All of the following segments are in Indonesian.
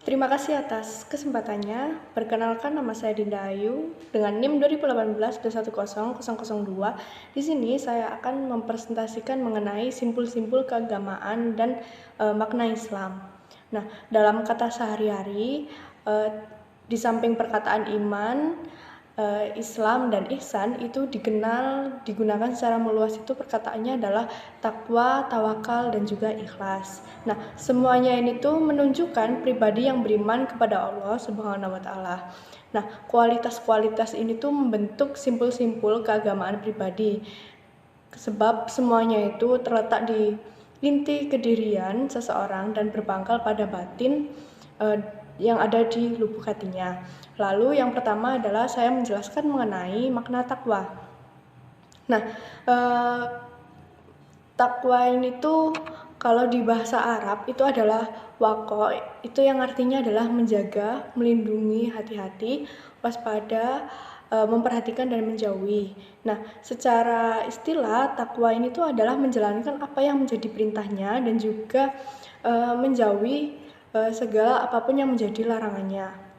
Terima kasih atas kesempatannya. Perkenalkan, nama saya Dinda Ayu dengan NIM 2018-210-002. Di sini saya akan mempresentasikan mengenai simpul-simpul keagamaan dan makna Islam. Nah, dalam kata sehari-hari, di samping perkataan iman, Islam dan ihsan itu digunakan secara meluas. Itu perkataannya adalah takwa, tawakal, dan juga ikhlas. Nah, semuanya ini tuh menunjukkan pribadi yang beriman kepada Allah Subhanahu wa taala. Nah, kualitas-kualitas ini tuh membentuk simpul-simpul keagamaan pribadi. Sebab semuanya itu terletak di inti kedirian seseorang dan berpangkal pada batin yang ada di lubuk hatinya. Lalu yang pertama adalah saya menjelaskan mengenai makna takwa. Nah, takwa ini tuh kalau di bahasa Arab itu adalah wako, itu yang artinya adalah menjaga, melindungi, hati-hati, waspada, memperhatikan dan menjauhi. Nah, secara istilah takwa ini tuh adalah menjalankan apa yang menjadi perintahnya dan juga menjauhi segala apapun yang menjadi larangannya.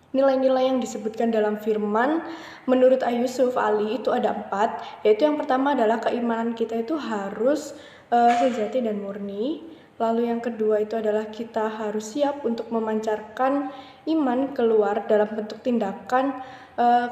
Nilai-nilai yang disebutkan dalam firman menurut Yusuf Ali itu ada 4, yaitu yang pertama adalah keimanan kita itu harus sejati dan murni. Lalu yang kedua itu adalah kita harus siap untuk memancarkan iman keluar dalam bentuk tindakan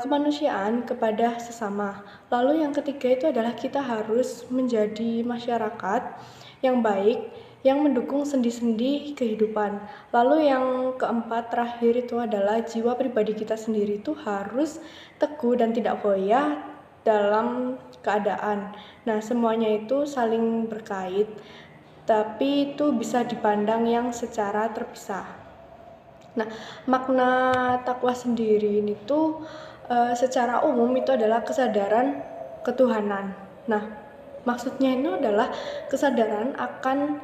kemanusiaan kepada sesama. Lalu yang ketiga itu adalah kita harus menjadi masyarakat yang baik, yang mendukung sendi-sendi kehidupan. Lalu yang keempat terakhir itu adalah jiwa pribadi kita sendiri itu harus teguh dan tidak goyah dalam keadaan. Nah, semuanya itu saling berkait, tapi itu bisa dipandang yang secara terpisah. Nah, makna takwa sendiri ini tuh secara umum itu adalah kesadaran ketuhanan. Nah, maksudnya itu adalah kesadaran akan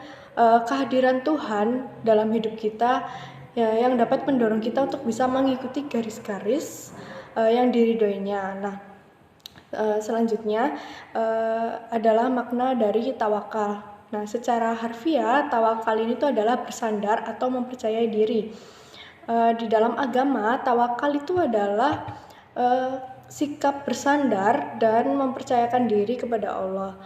kehadiran Tuhan dalam hidup kita ya, yang dapat mendorong kita untuk bisa mengikuti garis-garis yang diridhoinya. Nah, selanjutnya adalah makna dari tawakal. Nah, secara harfiah, tawakal ini tuh adalah bersandar atau mempercayai diri. Di dalam agama, tawakal itu adalah sikap bersandar dan mempercayakan diri kepada Allah,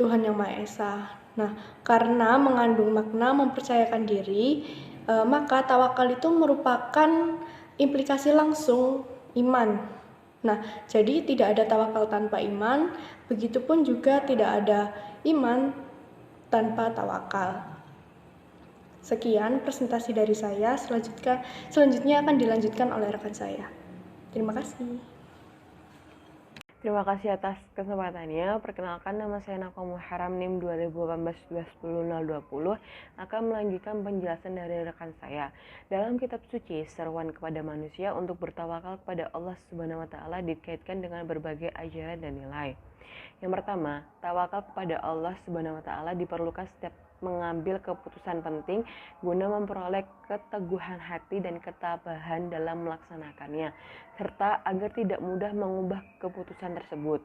Tuhan Yang Maha Esa. Nah, karena mengandung makna mempercayakan diri, maka tawakal itu merupakan implikasi langsung iman. Nah, jadi tidak ada tawakal tanpa iman, begitupun juga tidak ada iman tanpa tawakal. Sekian presentasi dari saya, selanjutnya akan dilanjutkan oleh rekan saya. Terima kasih. Terima kasih atas kesempatannya. Perkenalkan, nama saya Nako Muharram, NIM 2018-210-020, akan melanjutkan penjelasan dari rekan saya. Dalam kitab suci, seruan kepada manusia untuk bertawakal kepada Allah Subhanahu wa taala dikaitkan dengan berbagai ajaran dan nilai. Yang pertama, tawakal kepada Allah Subhanahu wa taala diperlukan setiap mengambil keputusan penting guna memperoleh keteguhan hati dan ketabahan dalam melaksanakannya, serta agar tidak mudah mengubah keputusan tersebut.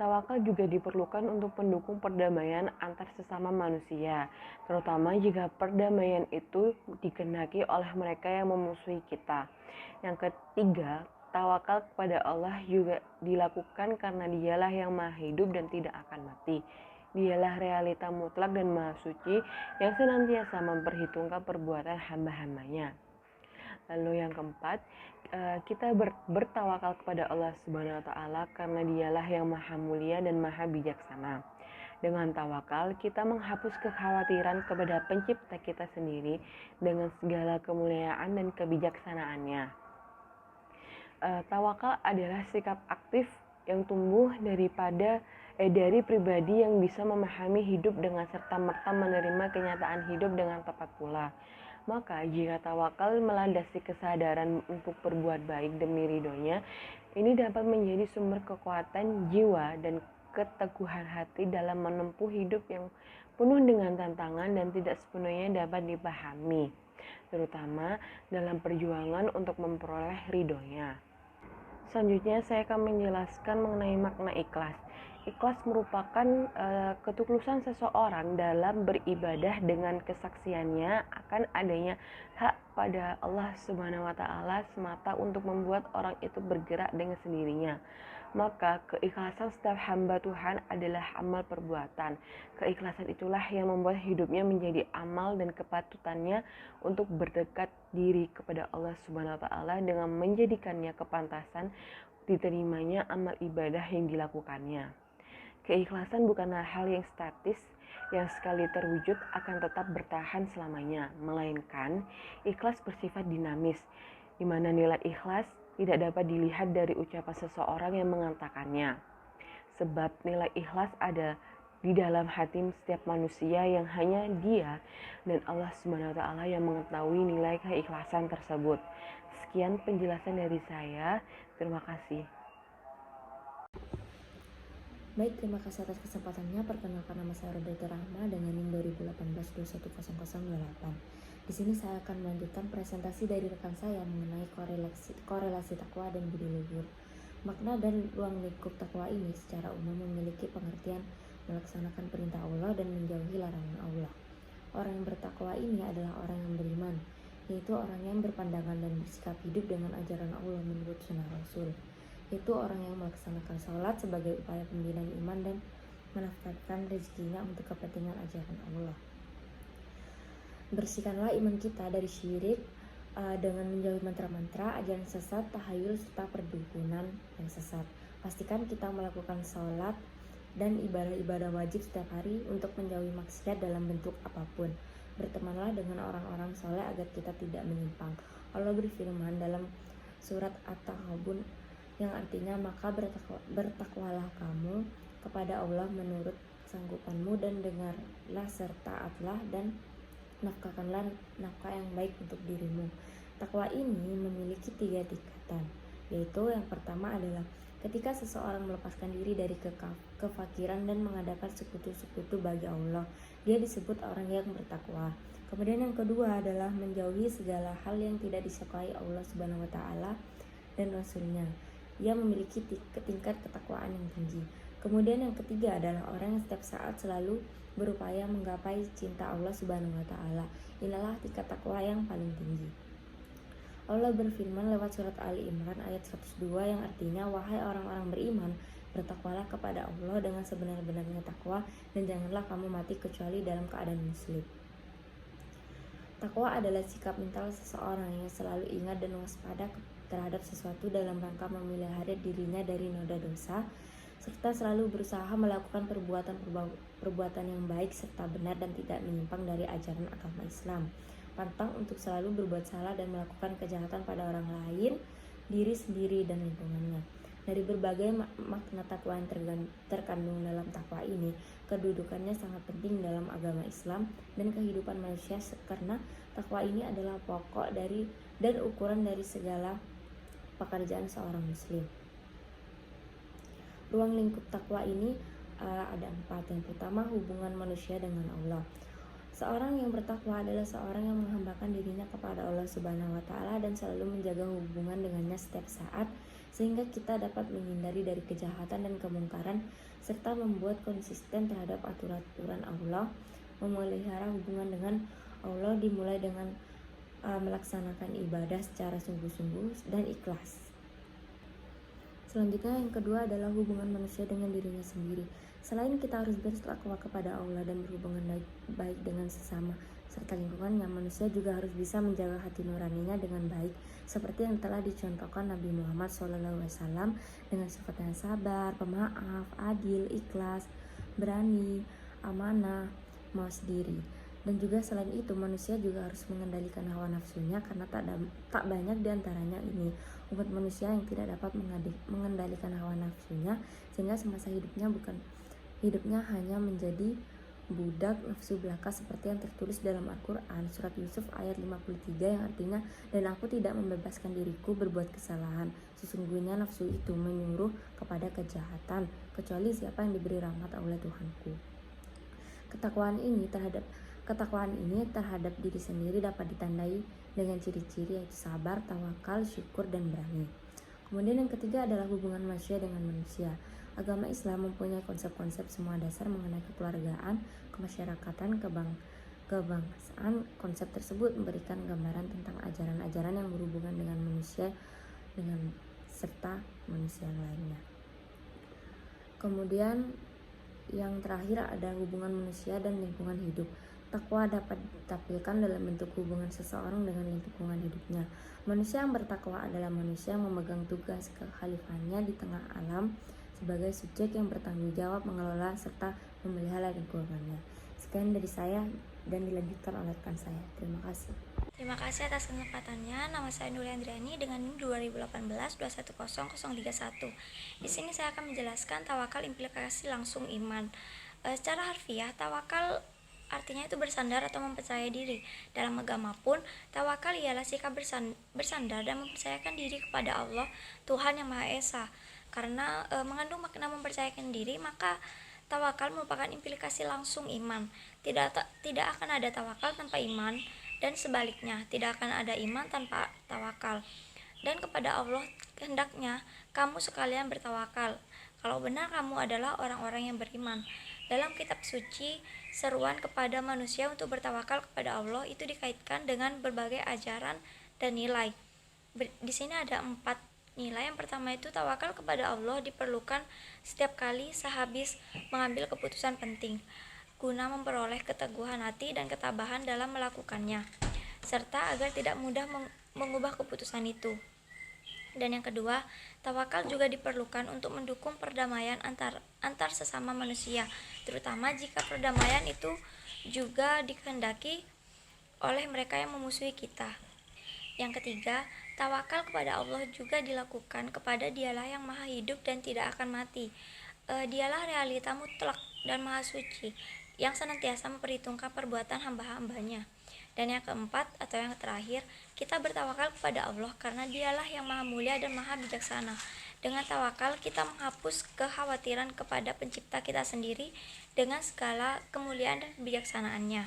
Tawakal juga diperlukan untuk pendukung perdamaian antar sesama manusia, terutama jika perdamaian itu dikehendaki oleh mereka yang memusuhi kita. Yang ketiga, tawakal kepada Allah juga dilakukan karena Dialah yang Maha Hidup dan tidak akan mati. Dialah realita mutlak dan maha suci yang senantiasa memperhitungkan perbuatan hamba-hambanya. Lalu yang keempat, kita bertawakal kepada Allah Subhanahu wa taala karena Dialah yang maha mulia dan maha bijaksana. Dengan tawakal, kita menghapus kekhawatiran kepada pencipta kita sendiri dengan segala kemuliaan dan kebijaksanaannya. Tawakal adalah sikap aktif yang tumbuh dari pribadi yang bisa memahami hidup dengan serta-merta menerima kenyataan hidup dengan tepat pula. Maka jika tawakal melandasi kesadaran untuk berbuat baik demi ridhonya, ini dapat menjadi sumber kekuatan jiwa dan keteguhan hati dalam menempuh hidup yang penuh dengan tantangan dan tidak sepenuhnya dapat dipahami, terutama dalam perjuangan untuk memperoleh ridhonya. Selanjutnya saya akan menjelaskan mengenai makna ikhlas. Ikhlas merupakan ketulusan seseorang dalam beribadah dengan kesaksiannya akan adanya hak pada Allah Subhanahu wa taala semata untuk membuat orang itu bergerak dengan sendirinya. Maka keikhlasan setiap hamba Tuhan adalah amal perbuatan. Keikhlasan itulah yang membuat hidupnya menjadi amal dan kepatutannya untuk berdekat diri kepada Allah Subhanahu wa taala dengan menjadikannya kepantasan diterimanya amal ibadah yang dilakukannya. Keikhlasan bukanlah hal yang statis yang sekali terwujud akan tetap bertahan selamanya, melainkan ikhlas bersifat dinamis, di mana nilai ikhlas tidak dapat dilihat dari ucapan seseorang yang mengatakannya. Sebab nilai ikhlas ada di dalam hati setiap manusia yang hanya Dia dan Allah Subhanahu wa taala yang mengetahui nilai keikhlasan tersebut. Sekian penjelasan dari saya. Terima kasih. Baik, terima kasih atas kesempatannya. Perkenalkan, nama saya Roberta Rahma dengan NIM 2018-210028. Di sini saya akan melanjutkan presentasi dari rekan saya mengenai korelasi takwa dan budi luhur. Makna dan ruang lingkup takwa ini secara umum memiliki pengertian melaksanakan perintah Allah dan menjauhi larangan Allah. Orang yang bertakwa ini adalah orang yang beriman, yaitu orang yang berpandangan dan bersikap hidup dengan ajaran Allah menurut sunnah Rasul. Itu orang yang melaksanakan sholat sebagai upaya pembinaan iman dan menafkahkan rezekinya untuk kepentingan ajaran Allah. Bersihkanlah iman kita dari syirik dengan menjauhi mantra-mantra, ajaran sesat, tahayul, serta perdukunan yang sesat. Pastikan kita melakukan sholat dan ibadah-ibadah wajib setiap hari untuk menjauhi maksiat dalam bentuk apapun. Bertemanlah dengan orang-orang soleh agar kita tidak menyimpang. Allah berfirman dalam surat At-Taghabun yang artinya, maka bertakwalah kamu kepada Allah menurut sanggupanmu dan dengarlah serta taatlah dan nafkahkanlah nafkah yang baik untuk dirimu. Takwa ini memiliki 3 tingkatan, yaitu yang pertama adalah ketika seseorang melepaskan diri dari kefakiran dan mengadakan sekutu-sekutu bagi Allah, dia disebut orang yang bertakwa. Kemudian yang kedua adalah menjauhi segala hal yang tidak disukai Allah Subhanahu wa taala dan Rasulnya. Ia memiliki tingkat ketakwaan yang tinggi. Kemudian yang ketiga adalah orang yang setiap saat selalu berupaya menggapai cinta Allah Subhanahu wa taala. Inilah tingkat takwa yang paling tinggi. Allah berfirman lewat surat Ali Imran ayat 102 yang artinya, wahai orang-orang beriman, bertakwalah kepada Allah dengan sebenar-benarnya takwa dan janganlah kamu mati kecuali dalam keadaan muslim. Takwa adalah sikap mental seseorang yang selalu ingat dan waspada terhadap sesuatu dalam rangka memelihara dirinya dari noda dosa, serta selalu berusaha melakukan perbuatan yang baik serta benar dan tidak menyimpang dari ajaran agama Islam. Pantang untuk selalu berbuat salah dan melakukan kejahatan pada orang lain, diri sendiri dan lingkungannya. Dari berbagai makna takwa yang terkandung dalam takwa ini, kedudukannya sangat penting dalam agama Islam dan kehidupan manusia karena takwa ini adalah pokok dari dan ukuran dari segala pekerjaan seorang muslim. Ruang lingkup takwa ini ada 4. Yang pertama, hubungan manusia dengan Allah. Seorang yang bertakwa adalah seorang yang menghambakan dirinya kepada Allah Subhanahu wa taala dan selalu menjaga hubungan dengannya setiap saat sehingga kita dapat menghindari dari kejahatan dan kemungkaran serta membuat konsisten terhadap aturan Allah. Memelihara hubungan dengan Allah dimulai dengan melaksanakan ibadah secara sungguh-sungguh dan ikhlas. Selanjutnya yang kedua adalah hubungan manusia dengan dirinya sendiri. Selain kita harus bertakwa kepada Allah dan berhubungan baik dengan sesama serta lingkungannya, manusia juga harus bisa menjaga hati nuraninya dengan baik, seperti yang telah dicontohkan Nabi Muhammad SAW dengan sifatnya sabar, pemaaf, adil, ikhlas, berani, amanah, mawas diri. Dan juga selain itu manusia juga harus mengendalikan hawa nafsunya karena tak banyak diantaranya ini umat manusia yang tidak dapat mengendalikan hawa nafsunya sehingga semasa hidupnya hanya menjadi budak nafsu belaka seperti yang tertulis dalam Al-Quran surat Yusuf ayat 53 yang artinya, dan aku tidak membebaskan diriku berbuat kesalahan, sesungguhnya nafsu itu menyuruh kepada kejahatan kecuali siapa yang diberi rahmat oleh Tuhanku. Ketakwaan ini terhadap diri sendiri dapat ditandai dengan ciri-ciri yaitu sabar, tawakal, syukur, dan berani. Kemudian yang ketiga adalah hubungan manusia dengan manusia. Agama Islam mempunyai konsep-konsep semua dasar mengenai kekeluargaan, kemasyarakatan, kebangsaan. Konsep tersebut memberikan gambaran tentang ajaran-ajaran yang berhubungan dengan manusia serta manusia yang lainnya. Kemudian yang terakhir ada hubungan manusia dan lingkungan hidup. Takwa dapat ditampilkan dalam bentuk hubungan seseorang dengan lingkungan hidupnya. Manusia yang bertakwa adalah manusia yang memegang tugas kekhalifahannya di tengah alam sebagai subjek yang bertanggung jawab mengelola serta memelihara lingkungannya. Sekian dari saya dan dilanjutkan oleh rekan saya. Terima kasih. Terima kasih atas kesempatannya. Nama saya Nuri Andriani dengan NIM 2018-210031. Di sini saya akan menjelaskan tawakal implikasi langsung iman. Secara harfiah, tawakal artinya itu bersandar atau mempercayai diri. Dalam agama pun, tawakal ialah sikap bersandar dan mempercayakan diri kepada Allah, Tuhan yang Maha Esa. Karena mengandung makna mempercayakan diri, maka tawakal merupakan implikasi langsung iman. Tidak akan ada tawakal tanpa iman, dan sebaliknya, tidak akan ada iman tanpa tawakal. Dan kepada Allah hendaknya kamu sekalian bertawakal, kalau benar kamu adalah orang-orang yang beriman. Dalam kitab suci, seruan kepada manusia untuk bertawakal kepada Allah itu dikaitkan dengan berbagai ajaran dan nilai. Di sini ada 4 nilai. Yang pertama itu tawakal kepada Allah diperlukan setiap kali sehabis mengambil keputusan penting, guna memperoleh keteguhan hati dan ketabahan dalam melakukannya, serta agar tidak mudah mengubah keputusan itu. Dan yang kedua, tawakal juga diperlukan untuk mendukung perdamaian antar sesama manusia, terutama jika perdamaian itu juga dikehendaki oleh mereka yang memusuhi kita. Yang ketiga, tawakal kepada Allah juga dilakukan kepada Dialah yang maha hidup dan tidak akan mati. Dialah realita mutlak dan maha suci yang senantiasa memperhitungkan perbuatan hamba-hambanya. Dan yang keempat atau yang terakhir, kita bertawakal kepada Allah karena Dialah yang maha mulia dan maha bijaksana. Dengan tawakal kita menghapus kekhawatiran kepada pencipta kita sendiri dengan segala kemuliaan dan kebijaksanaannya.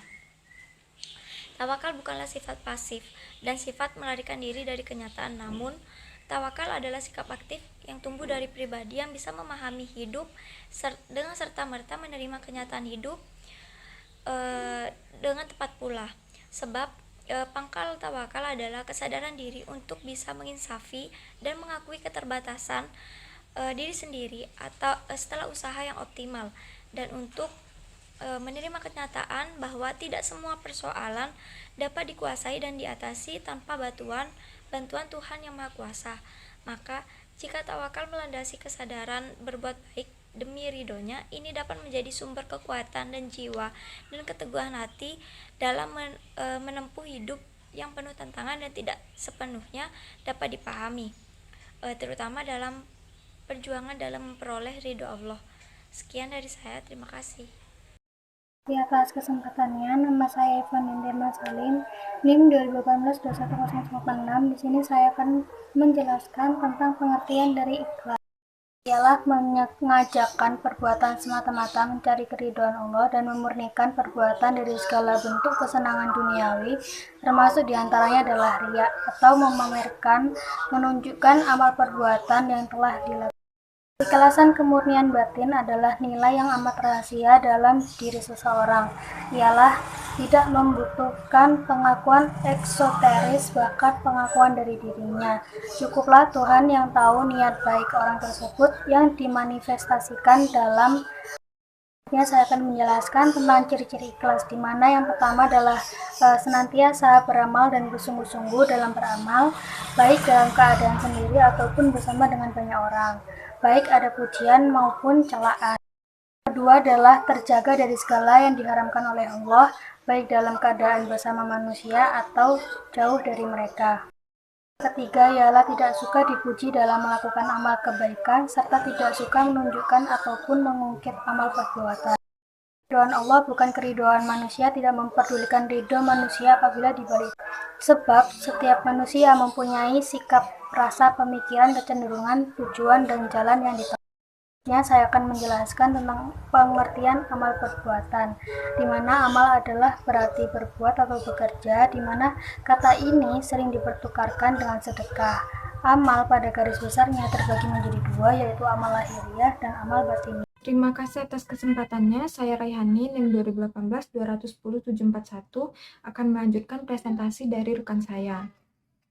Tawakal bukanlah sifat pasif dan sifat melarikan diri dari kenyataan, namun tawakal adalah sikap aktif yang tumbuh dari pribadi yang bisa memahami hidup dengan serta-merta menerima kenyataan hidup dengan tepat pula. Sebab pangkal tawakal adalah kesadaran diri untuk bisa menginsafi dan mengakui keterbatasan diri sendiri atau setelah usaha yang optimal, dan untuk menerima kenyataan bahwa tidak semua persoalan dapat dikuasai dan diatasi tanpa bantuan Tuhan yang Maha Kuasa. Maka jika tawakal melandasi kesadaran berbuat baik demi ridhonya, ini dapat menjadi sumber kekuatan dan jiwa dan keteguhan hati dalam menempuh hidup yang penuh tantangan dan tidak sepenuhnya dapat dipahami, terutama dalam perjuangan dalam memperoleh ridho Allah. Sekian dari saya, terima kasih. Di atas kesempatannya, nama saya Ivan Inderman Salim, NIM 2018-21086. Di sini saya akan menjelaskan tentang pengertian dari ikhlas. Ialah mengajakkan perbuatan semata-mata mencari keridhaan Allah dan memurnikan perbuatan dari segala bentuk kesenangan duniawi, termasuk diantaranya adalah riya atau memamerkan, menunjukkan amal perbuatan yang telah dilakukan. Keikhlasan kemurnian batin adalah nilai yang amat rahasia dalam diri seseorang. Ialah tidak membutuhkan pengakuan eksoteris, bahkan pengakuan dari dirinya. Cukuplah Tuhan yang tahu niat baik orang tersebut yang dimanifestasikan dalam. Saya akan menjelaskan tentang ciri-ciri ikhlas, di mana yang pertama adalah senantiasa beramal dan bersungguh-sungguh dalam beramal, baik dalam keadaan sendiri ataupun bersama dengan banyak orang, baik ada pujian maupun celaan. Kedua adalah terjaga dari segala yang diharamkan oleh Allah, baik dalam keadaan bersama manusia atau jauh dari mereka. Ketiga ialah tidak suka dipuji dalam melakukan amal kebaikan, serta tidak suka menunjukkan ataupun mengungkit amal perbuatan. Keridhaan Allah bukan keridhaan manusia, tidak memperdulikan ridho manusia apabila dibalik. Sebab setiap manusia mempunyai sikap, rasa, pemikiran, kecenderungan, tujuan, dan jalan yang ditempuh. Saya akan menjelaskan tentang pengertian amal perbuatan, di mana amal adalah berarti berbuat atau bekerja, di mana kata ini sering dipertukarkan dengan sedekah. Amal pada garis besarnya terbagi menjadi dua, yaitu amal lahiriah dan amal batiniah. Terima kasih atas kesempatannya. Saya Raihani, NIM 2018-210-741, akan melanjutkan presentasi dari rekan saya.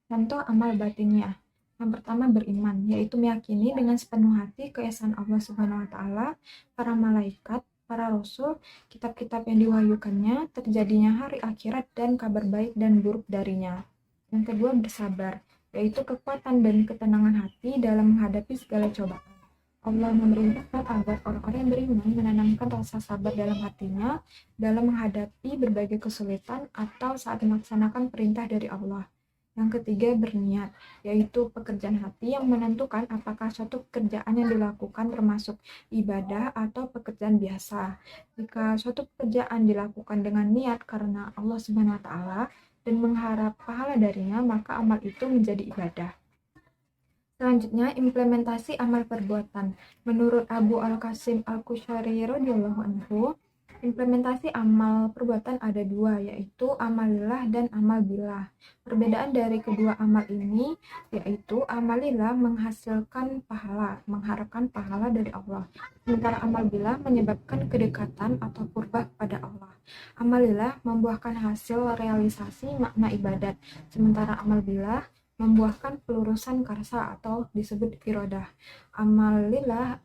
Contoh amal batinnya. Yang pertama beriman, yaitu meyakini dengan sepenuh hati keesaan Allah Subhanahu wa Ta'ala, para malaikat, para rasul, kitab-kitab yang diwahyukannya, terjadinya hari akhirat, dan kabar baik dan buruk darinya. Yang kedua bersabar, yaitu kekuatan dan ketenangan hati dalam menghadapi segala cobaan. Allah memerintahkan agar orang-orang yang beriman menanamkan rasa sabar dalam hatinya dalam menghadapi berbagai kesulitan atau saat melaksanakan perintah dari Allah. Yang ketiga berniat, yaitu pekerjaan hati yang menentukan apakah suatu pekerjaan yang dilakukan termasuk ibadah atau pekerjaan biasa. Jika suatu pekerjaan dilakukan dengan niat karena Allah Subhanahu wa Ta'ala dan mengharap pahala darinya, maka amal itu menjadi ibadah. Selanjutnya, implementasi amal perbuatan. Menurut Abu Al-Qasim Al-Qusyari radhiyallahu anhu, implementasi amal perbuatan ada dua, yaitu amal lillah dan amal billah. Perbedaan dari kedua amal ini, yaitu amal lillah menghasilkan pahala, mengharapkan pahala dari Allah. Sementara amal billah menyebabkan kedekatan atau qurbah kepada Allah. Amal lillah membuahkan hasil realisasi makna ibadat, sementara amal billah membuahkan pelurusan karsa atau disebut irodah. Amal lillah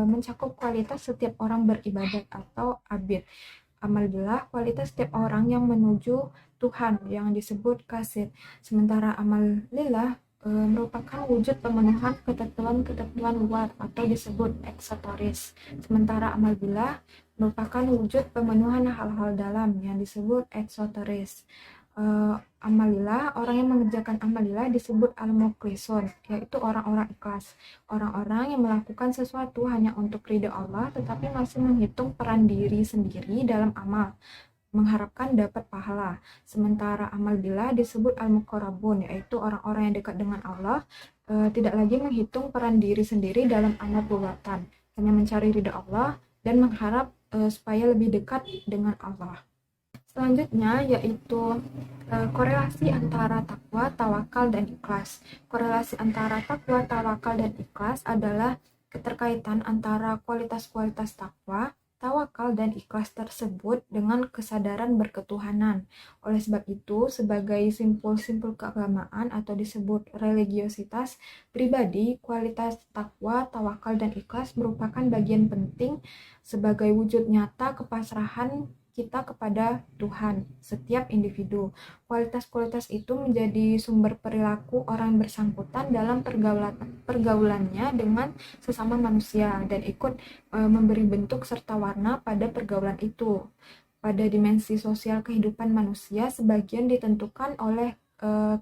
mencakup kualitas setiap orang beribadat atau abid. Amal billah kualitas setiap orang yang menuju Tuhan yang disebut qasid. Sementara amal lillah merupakan wujud pemenuhan ketentuan-ketentuan luar atau disebut eksoteris. Sementara amal billah merupakan wujud pemenuhan hal-hal dalam yang disebut eksoteris. Amalillah, orang yang mengerjakan amalillah disebut al-mukhlisun, yaitu orang-orang ikhlas. Orang-orang yang melakukan sesuatu hanya untuk ridha Allah, tetapi masih menghitung peran diri sendiri dalam amal, mengharapkan dapat pahala. Sementara amal billah disebut al-muqarrabun, yaitu orang-orang yang dekat dengan Allah, tidak lagi menghitung peran diri sendiri dalam amal perbuatan, hanya mencari ridha Allah dan mengharap supaya lebih dekat dengan Allah. Selanjutnya yaitu korelasi antara takwa, tawakal, dan ikhlas. Korelasi antara takwa, tawakal, dan ikhlas adalah keterkaitan antara kualitas-kualitas takwa, tawakal, dan ikhlas tersebut dengan kesadaran berketuhanan. Oleh sebab itu, sebagai simpul-simpul keagamaan atau disebut religiositas pribadi, kualitas takwa, tawakal, dan ikhlas merupakan bagian penting sebagai wujud nyata kepasrahan kita kepada Tuhan, setiap individu. Kualitas-kualitas itu menjadi sumber perilaku orang bersangkutan dalam pergaulannya dengan sesama manusia dan ikut memberi bentuk serta warna pada pergaulan itu. Pada dimensi sosial kehidupan manusia, sebagian ditentukan oleh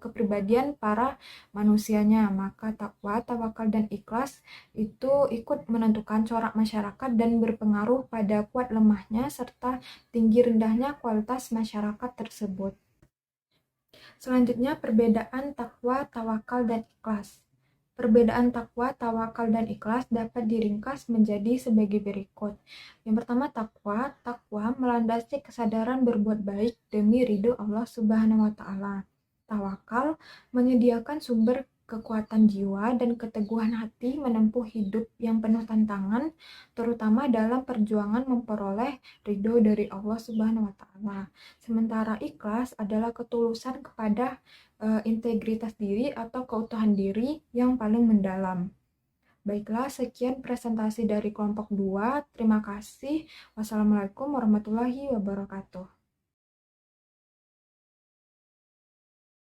kepribadian para manusianya, maka takwa, tawakal, dan ikhlas itu ikut menentukan corak masyarakat dan berpengaruh pada kuat lemahnya serta tinggi rendahnya kualitas masyarakat tersebut. Selanjutnya, perbedaan takwa, tawakal, dan ikhlas. Perbedaan takwa, tawakal, dan ikhlas dapat diringkas menjadi sebagai berikut. Yang pertama, takwa. Takwa melandasi kesadaran berbuat baik demi ridho Allah Subhanahu wa Ta'ala. Tawakal menyediakan sumber kekuatan jiwa dan keteguhan hati menempuh hidup yang penuh tantangan, terutama dalam perjuangan memperoleh ridho dari Allah Subhanahu wa Ta'ala. Sementara ikhlas adalah ketulusan kepada integritas diri atau keutuhan diri yang paling mendalam. Baiklah, sekian presentasi dari kelompok 2. Terima kasih. Wassalamualaikum warahmatullahi wabarakatuh.